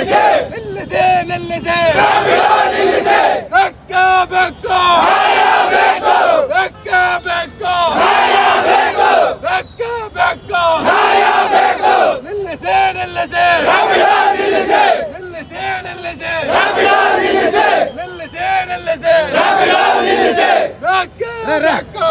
ನಿಲ್ಲಿಸಿ ಬೇಕು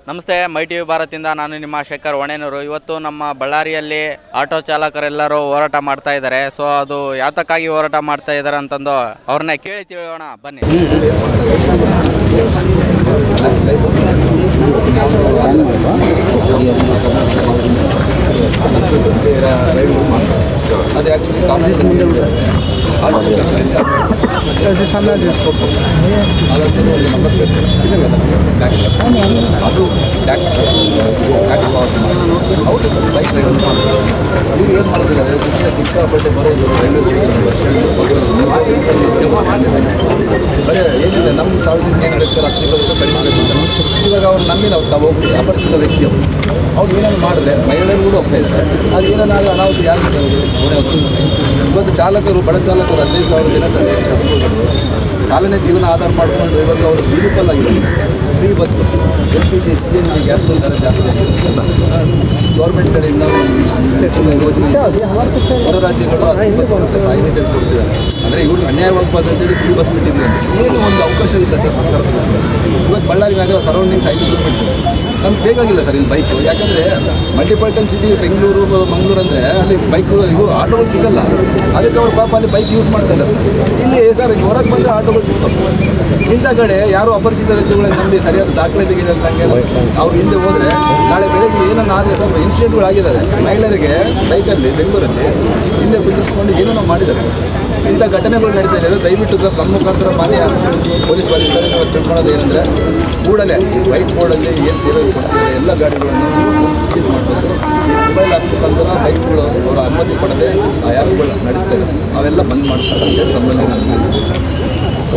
ನಮಸ್ತೆ, ಮೈ ಟಿವಿ ಭಾರತದಿಂದ ನಾನು ನಿಮ್ಮ ಶೇಖರ್ ಹೊಣೆನೂರು. ಇವತ್ತು ನಮ್ಮ ಬಳ್ಳಾರಿಯಲ್ಲಿ ಆಟೋ ಚಾಲಕರೆಲ್ಲರೂ ಹೋರಾಟ ಮಾಡ್ತಾ ಇದ್ದಾರೆ. ಸೊ ಅದು ಯಾತಕ್ಕಾಗಿ ಹೋರಾಟ ಮಾಡ್ತಾ ಇದ್ದಾರೆ ಅಂತಂದು ಅವ್ರನ್ನೇ ಕೇಳಿ ತಿಳಿಯೋಣ ಬನ್ನಿ. అది యాక్చువల్లీ కామెంట్ అది సన్నా చేసుకోవచ్చు. అదంతా నెంబర్ పెట్టారు కదా, ಅದು ಟ್ಯಾಕ್ಸ್ ಹೌದು. ಬೈಕ್ ರೈಡ್ ಇವ್ರು ಏನು ಮಾಡಿದ್ದಾರೆ, ಸಿಕ್ಕಾಪಟ್ಟೆ ಬರೋದು ರೈಲ್ವೆ ಸ್ಟೇಷನ್ ಬರೀ ಏನಿದೆ ನಮ್ಮ ಸಾರ್ವಜನಿಕ ಏನು ನಡೆಸಿ ಸರ್ 10 ರೂಪಾಯಿ ಕಡಿಮೆ ಆಗುತ್ತೆ. ಇವಾಗ ಅವ್ರು ನಮ್ಮಿಂದ ತಾವು ಹೋಗ್ಬಿಟ್ಟು ಅಪರಿಚಿತ ವ್ಯಕ್ತಿ ಅವ್ರು ಏನೇನು ಮಾಡಿದ್ರೆ ಮಹಿಳೆಯರು ಕೂಡ ಹೋಗ್ತಾ ಇದ್ದಾರೆ. ಅದು ಏನೇನಾದರೂ ಅನಾಹುತ ಯಾರು ಸರ್ ಇವತ್ತು ಚಾಲಕರು, ಬಡ ಚಾಲಕರು 15,000 ದಿನ ಸರ್ ಚಾಲನೆ ಜೀವನ ಆಧಾರ ಮಾಡಿಕೊಂಡು ಇವಾಗ ಅವರು ಬ್ಯೂಟಿಫುಲ್ ಆಗಿದೆ sir. Free bus, LPG, CNG, gas ದರ ಜಾಸ್ತಿ ಆಗಿದೆ. ಗೌರ್ಮೆಂಟ್ ಕಡೆಯಿಂದ ಹೆಚ್ಚಿನ ಯೋಜನೆ ಹೊರ ರಾಜ್ಯಗಳು 20,000 ರೂಪಾಯಿ ಸಾಯಿನಿ ತೆಗೆದುಕೊಡ್ತಿದ್ದಾರೆ. ಅಂದರೆ ಇವ್ರು ಅನ್ಯಾಯವಾಗಿ ಅಂತೇಳಿ ಫ್ರೀ ಬಸ್ ಬಿಟ್ಟಿದ್ದೀವಿ ಅಂತ ಏನು ಒಂದು ಅವಕಾಶ ಇಲ್ಲ ಸರ್ ಸರ್ಕಾರದಲ್ಲಿ. ಇವತ್ತು ಬಳ್ಳಾರಿ ಮ್ಯಾಗ ಸರೌಂಡಿಂಗ್ಸ್ 5 ಕಿಲೋಮೀಟ್ರ್ ನಮ್ಗೆ ಬೇಕಾಗಿಲ್ಲ ಸರ್ ಇಲ್ಲಿ ಬೈಕು. ಯಾಕಂದರೆ ಮಲ್ಟಿಪಲ್ಟನ್ ಸಿಟಿ ಬೆಂಗಳೂರು, ಮಂಗಳೂರು ಅಂದರೆ ಅಲ್ಲಿ ಬೈಕು ಇವು ಆಟೋಗಳು ಸಿಗಲ್ಲ. ಅದಕ್ಕೆ ಅವ್ರು ಪಾಪ ಅಲ್ಲಿ ಬೈಕ್ ಯೂಸ್ ಮಾಡ್ತಾ ಇದ್ದಾರೆ ಸರ್. ಇಲ್ಲಿ ಸರ್ ಹೊರಗೆ ಬಂದರೆ ಆಟೋಗಳು ಸಿಗ್ತವೆ ಸರ್. ಇಂಥ ಕಡೆ ಯಾರು ಅಪರಿಚಿತ ವ್ಯಕ್ತಿಗಳನ್ನ ನಂಬಿ ಸರಿಯಾದ ದಾಖಲೆ ತೆಗೆದಂಗೆ ಅವ್ರು ಹಿಂದೆ ಹೋದರೆ ನಾಳೆ ಬೆಳಗ್ಗೆ ಏನನ್ನ ಆದರೆ ಸರ್ ಇನ್ಸಿಡೆಂಟ್ಗಳು ಆಗಿದ್ದಾರೆ. ಮಹಿಳೆಯರಿಗೆ ಬೈಕಲ್ಲಿ ಬೆಂಗಳೂರಲ್ಲಿ ಹಿಂದೆ ಕುಂದಿರಿಸ್ಕೊಂಡು ಏನೇನೋ ಮಾಡಿದ್ದಾರೆ ಸರ್. ಇಂಥ ಘಟನೆಗಳು ನಡೀತಾ ಇದ್ದಾವೆ. ದಯವಿಟ್ಟು ಸರ್ ನಮ್ಮ ಮುಖಾಂತರ ಮಾನ್ಯ ಪೊಲೀಸ್ ವರಿಷ್ಠರಿಗೆ ನಾವು ತಿಳ್ಕೊಳ್ಳೋದು ಏನಂದರೆ ಕೂಡಲೇ ವೈಟ್ ಬೋರ್ಡಲ್ಲಿ ಏನು ಸೇವೆ ಕೊಡ್ತಾರೆ ಎಲ್ಲ ಗಾಡಿಗಳನ್ನು ಸೀಸ್ ಮಾಡಬೇಕು. ಈ ಮೊಬೈಲ್ ಹಾಕ್ಬೇಕಂತ ಬೈಕ್ಗಳು ಅವರ ಅನುಮತಿ ಪಡೆದೇ ಆ ಯಾರುಗಳು ನಡೆಸ್ತಾ ಇದೆ ಸರ್, ಅವೆಲ್ಲ ಬಂದ್ ಮಾಡಿಸ್ತಾರೆ ಅಂತೇಳಿ ನಮ್ಮಲ್ಲಿ ನಾನು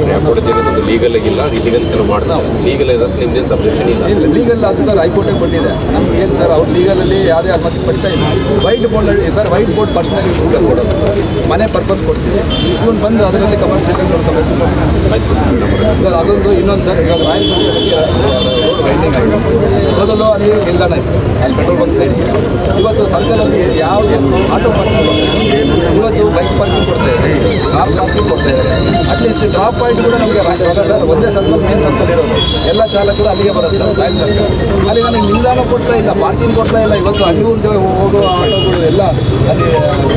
ರ್ಯಾಪಿಡೋ ಜಗತ್ತದು ಲೀಗಲ್ ಆಗಿಲ್ಲ, ಇಲ್ಲಿಗಲ್ ಕೆಲವು ಮಾಡ್ತಾರೆ. ಲೀಗಲ್ ಇರೋದು ನಿಮ್ದೇನು ಸಬ್ಜೆಕ್ಷನ್ ಇಲ್ಲ. ಇಲ್ಲ ಲೀಗಲ್ ಅದು ಸರ್ ಹೈಕೋರ್ಟಿಗೆ ಬಂದಿದೆ. ನಮ್ಗೆ ಏನು ಸರ್ ಅವ್ರು ಲೀಗಲಲ್ಲಿ ಯಾವುದೇ ಅನುಮತಿ ಪಡಿತಾ ಇಲ್ಲ. White board sir, white board personal use sir ಕೊಡೋದು, ಮನೆ ಪರ್ಪಸ್ ಕೊಡ್ತೀವಿ. ಇವನು ಬಂದು ಅದರಲ್ಲಿ ಕಮರ್ಷಿಯಲ್ ನೋಡ್ಕೋಬೇಕು ಸರ್. ಅದೊಂದು ಇನ್ನೊಂದು ಸರ್, ಇವಾಗ ರಾಯಲ್ ಸರ್ಕಲಲ್ಲಿ ರೋಡ್ ವೈಂಡಿಂಗ್ ಆಗಿದೆ. ಮೊದಲು ಅಲ್ಲಿ ನಿಲ್ದಾಣ ಇತ್ತು ಸರ್, ಅಲ್ಲಿ ಪೆಟ್ರೋಲ್ ಬಂಕ್ ಸೈಡಿಗೆ. ಇವತ್ತು ಸರ್ಕಲಲ್ಲಿ ಯಾವುದೇ ಆಟೋ ಪಾರ್ಕಿಂಗ್ ಇವತ್ತು ಬೈಕ್ ಪಾರ್ಕಿಂಗ್ ಕೊಡ್ತಾ ಇದ್ದಾರೆ, ಕಾರ್ ಪಾರ್ಕಿಂಗ್ ಕೊಡ್ತಾ ಇದ್ದಾರೆ. ಅಟ್ಲೀಸ್ಟ್ ಡ್ರಾಪ್ ಪಾಯಿಂಟ್ ಕೂಡ ನಮಗೆ ಇವಾಗ ಸರ್ ಒಂದೇ ಸರ್ಕಲ್ ಮೇನ್ ಸರ್ಕಲ್ ಇರೋದು, ಎಲ್ಲ ಚಾಲಕರು ಅಲ್ಲಿಗೆ ಬರುತ್ತೆ ಸರ್. ರಾಯಲ್ ಸರ್ಕಲ್ ಅಲ್ಲಿ ನನಗೆ ನಿಲ್ದಾಣ ಕೊಡ್ತಾ ಇಲ್ಲ, ಪಾರ್ಕಿಂಗ್ ಕೊಡ್ತಾ ಇಲ್ಲ. ಇವತ್ತು ಹಳ್ಳಿಯೂರಿಗೆ ಹೋಗೋ ಆಟೋಗಳು ಎಲ್ಲ ಅಲ್ಲಿ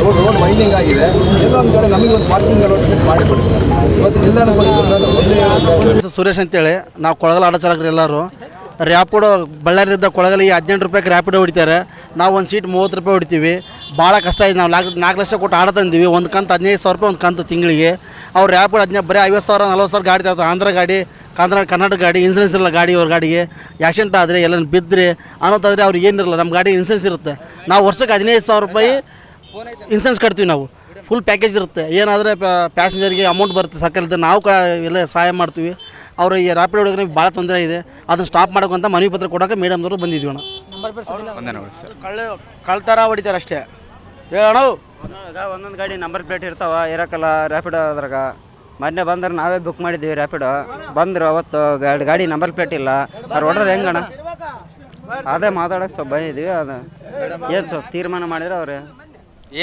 ರೋಡ್ ವೈಂಡಿಂಗ್ ಆಗಿದೆ. ಎಲ್ಲೊಂದು ಕಡೆ ನಮಗೆ ಒಂದು ಪಾರ್ಕಿಂಗ್ ಅಲಾಟ್ಮೆಂಟ್ ಮಾಡಿಕೊಡಿ ಸರ್. ಇವತ್ತು ನಿಲ್ದಾಣ ಕೊಡ್ತೀವಿ ಸರ್, ಒಂದೇ ಸರ್. ಸುರೇಶ್ ಅಂತೇಳಿ ನಾವು ಕೊಳಗಲ ಆಟೋ ಚಾಲಕರು ಎಲ್ಲರೂ ರ್ಯಾಪಿಡೋ ಬಳ್ಳಾರಿಯಿಂದ ಕೊಳಗಲಿಗೆ 18 ರೂಪಾಯಿಗೆ ರ್ಯಾಪಿಡೋ ಹೊಡಿತಾರೆ. ನಾವು ಒಂದು ಸೀಟ್ 30 ರೂಪಾಯಿ ಹೊಡಿತೀವಿ. ಭಾಳ ಕಷ್ಟ ಇದೆ. ನಾವು 4 ಲಕ್ಷ ಕೊಟ್ಟು ಆಡ ತಂದೀವಿ. ಒಂದು ಕಂತು 15,000 ರೂಪಾಯಿ ಒಂದು ಕಂತು ತಿಂಗಳಿಗೆ. ಅವ್ರು ರ್ಯಾಪಿಡೋ ಬರೀ 50,000 40,000 ಗಾಡಿ ತರ್ತಾರೆ. ಆಂಧ್ರ ಗಾಡಿ, ಕರ್ನಾಟಕ ಗಾಡಿ, ಇನ್ಸೂರೆನ್ಸ್ ಇಲ್ಲ ಗಾಡಿ. ಅವ್ರ ಗಾಡಿಗೆ ಆಕ್ಸಿಡೆಂಟ್ ಆದರೆ ಎಲ್ಲ ಬಿದ್ದರೆ ಅನ್ನೋದಾದರೆ ಅವ್ರಿಗೆ ಏನಿರಲ್ಲ. ನಮ್ಮ ಗಾಡಿ ಇನ್ಸೂರೆನ್ಸ್ ಇರುತ್ತೆ. ನಾವು ವರ್ಷಕ್ಕೆ 15,000 ರೂಪಾಯಿ ಇನ್ಸೂರೆನ್ಸ್ ಕಟ್ತೀವಿ. ನಾವು ಫುಲ್ ಪ್ಯಾಕೇಜ್ ಇರುತ್ತೆ. ಏನಾದರೆ ಪ್ಯಾಸೆಂಜರ್ಗೆ ಅಮೌಂಟ್ ಬರುತ್ತೆ ಸರ್ಕಾರದಿಂದ. ನಾವು ಎಲ್ಲ ಸಹಾಯ ಮಾಡ್ತೀವಿ. ಅವರು ಈ ರ್ಯಾಪಿಡ್ ಹೊಡೋಕೆ ಭಾಳ ತೊಂದರೆ ಇದೆ. ಅದನ್ನು ಸ್ಟಾಪ್ ಮಾಡೋಕ್ಕಂತ ಮನವಿ ಪತ್ರ ಕೊಡೋಕೆ ಮೇಡಮ್ದವರು ಬಂದಿದ್ವಿ ಅಣ್ಣ. ಕಳ್ತಾರ ಹೊಡಿತಾರೆ ಅಷ್ಟೇ ಹೇಳೋಣ. ಒಂದೊಂದು ಗಾಡಿ ನಂಬರ್ ಪ್ಲೇಟ್ ಇರ್ತಾವ, ಇರೋಕ್ಕಲ್ಲ ರ್ಯಾಪಿಡೋ ಅದ್ರಾಗ. ಮೊನ್ನೆ ಬಂದ್ರೆ ನಾವೇ ಬುಕ್ ಮಾಡಿದ್ದೀವಿ ರ್ಯಾಪಿಡೋ. ಬಂದರು ಅವತ್ತು ಗಾಡಿ ನಂಬರ್ ಪ್ಲೇಟ್ ಇಲ್ಲ. ಅವ್ರು ಹೊಡೆದ್ರೆ ಹೆಂಗಣ್ಣ? ಅದೇ ಮಾತಾಡೋಕೆ ಸ್ವಲ್ಪ ಬಂದಿದ್ದೀವಿ. ಅದು ಏನು ಸ್ವಲ್ಪ ತೀರ್ಮಾನ ಮಾಡಿದ್ರೆ ಅವ್ರು.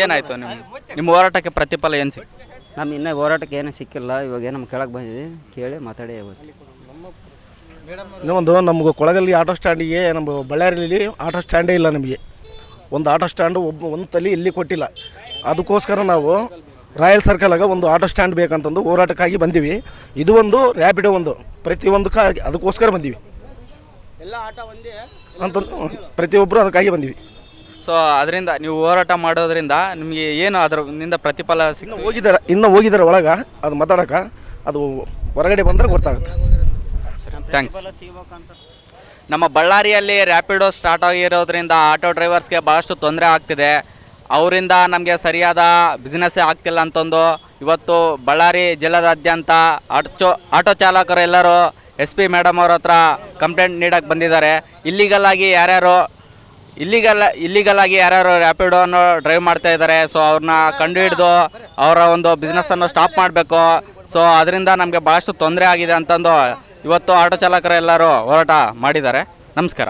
ಏನಾಯಿತು ನಿಮ್ಮ ಹೋರಾಟಕ್ಕೆ ಪ್ರತಿಫಲ ಏನು ಸಿಕ್ತು? ನಮ್ಮ ಇನ್ನೂ ಹೋರಾಟಕ್ಕೆ ಏನೂ ಸಿಕ್ಕಿಲ್ಲ. ಇವಾಗ ನಮ್ಮ ಕೆಳಗೆ ಬಂದಿದ್ದೀವಿ, ಕೇಳಿ ಮಾತಾಡಿ ಹೋಗ್ತೀವಿ. ಇನ್ನೊಂದು ನಮ್ಗೆ ಕೊಳಗಲ್ಲಿ ಆಟೋ ಸ್ಟ್ಯಾಂಡಿಗೆ, ನಮ್ಮ ಬಳ್ಳಾರಿಯಲ್ಲಿ ಆಟೋ ಸ್ಟ್ಯಾಂಡೇ ಇಲ್ಲ. ನಮಗೆ ಒಂದು ಆಟೋ ಸ್ಟ್ಯಾಂಡು ಒಂದು ತಲೆ ಇಲ್ಲಿ ಕೊಟ್ಟಿಲ್ಲ. ಅದಕ್ಕೋಸ್ಕರ ನಾವು ರಾಯಲ್ ಸರ್ಕಲಾಗ ಒಂದು ಆಟೋ ಸ್ಟ್ಯಾಂಡ್ ಬೇಕಂತಂದು ಹೋರಾಟಕ್ಕಾಗಿ ಬಂದೀವಿ. ಇದು ಒಂದು ರ್ಯಾಪಿಡೋ ಒಂದು ಪ್ರತಿಯೊಂದಕ್ಕೆ ಅದಕ್ಕೋಸ್ಕರ ಬಂದೀವಿ. ಎಲ್ಲ ಆಟೋ ಒಂದೇ ಅಂತಂದು ಪ್ರತಿಯೊಬ್ಬರು ಅದಕ್ಕಾಗಿ ಬಂದೀವಿ. ಸೊ ಅದರಿಂದ ನೀವು ಹೋರಾಟ ಮಾಡೋದ್ರಿಂದ ನಿಮಗೆ ಏನು ಅದರಿಂದ ಪ್ರತಿಫಲ ಇನ್ನು ಹೋಗಿದ್ದಾರೆ ಒಳಗೆ. ಅದು ಮಾತಾಡೋಕೆ ಅದು ಹೊರಗಡೆ ಬಂದರೆ ಗೊತ್ತಾಗುತ್ತೆ. ಥ್ಯಾಂಕ್ಸ್. ನಮ್ಮ ಬಳ್ಳಾರಿಯಲ್ಲಿ ರ್ಯಾಪಿಡೋ ಸ್ಟಾರ್ಟ್ ಆಗಿರೋದ್ರಿಂದ ಆಟೋ ಡ್ರೈವರ್ಸ್ಗೆ ಭಾಳಷ್ಟು ತೊಂದರೆ ಆಗ್ತಿದೆ. ಅವರಿಂದ ನಮಗೆ ಸರಿಯಾದ ಬಿಸ್ನೆಸ್ಸೇ ಆಗ್ತಿಲ್ಲ ಅಂತಂದು ಇವತ್ತು ಬಳ್ಳಾರಿ ಜಿಲ್ಲಾದಾದ್ಯಂತ ಆಟೋ ಚಾಲಕರೆಲ್ಲರೂ SP ಮೇಡಮ್ ಅವ್ರ ಹತ್ರ ಕಂಪ್ಲೇಂಟ್ ನೀಡಕ್ಕೆ ಬಂದಿದ್ದಾರೆ. ಇಲ್ಲಿಗಲಾಗಿ ಯಾರ್ಯಾರು ರ್ಯಾಪಿಡೋನು ಡ್ರೈವ್ ಮಾಡ್ತಾ ಇದ್ದಾರೆ. ಸೊ ಅವ್ರನ್ನ ಕಂಡುಹಿಡಿದು ಅವರ ಒಂದು ಬಿಸ್ನೆಸ್ಸನ್ನು ಸ್ಟಾಪ್ ಮಾಡಬೇಕು. ಸೊ ಅದರಿಂದ ನಮಗೆ ಭಾಳಷ್ಟು ತೊಂದರೆ ಆಗಿದೆ ಅಂತಂದು ಇವತ್ತು ಆಟೋ ಚಾಲಕರೆಲ್ಲರೂ ಹೋರಾಟ ಮಾಡಿದ್ದಾರೆ. ನಮಸ್ಕಾರ.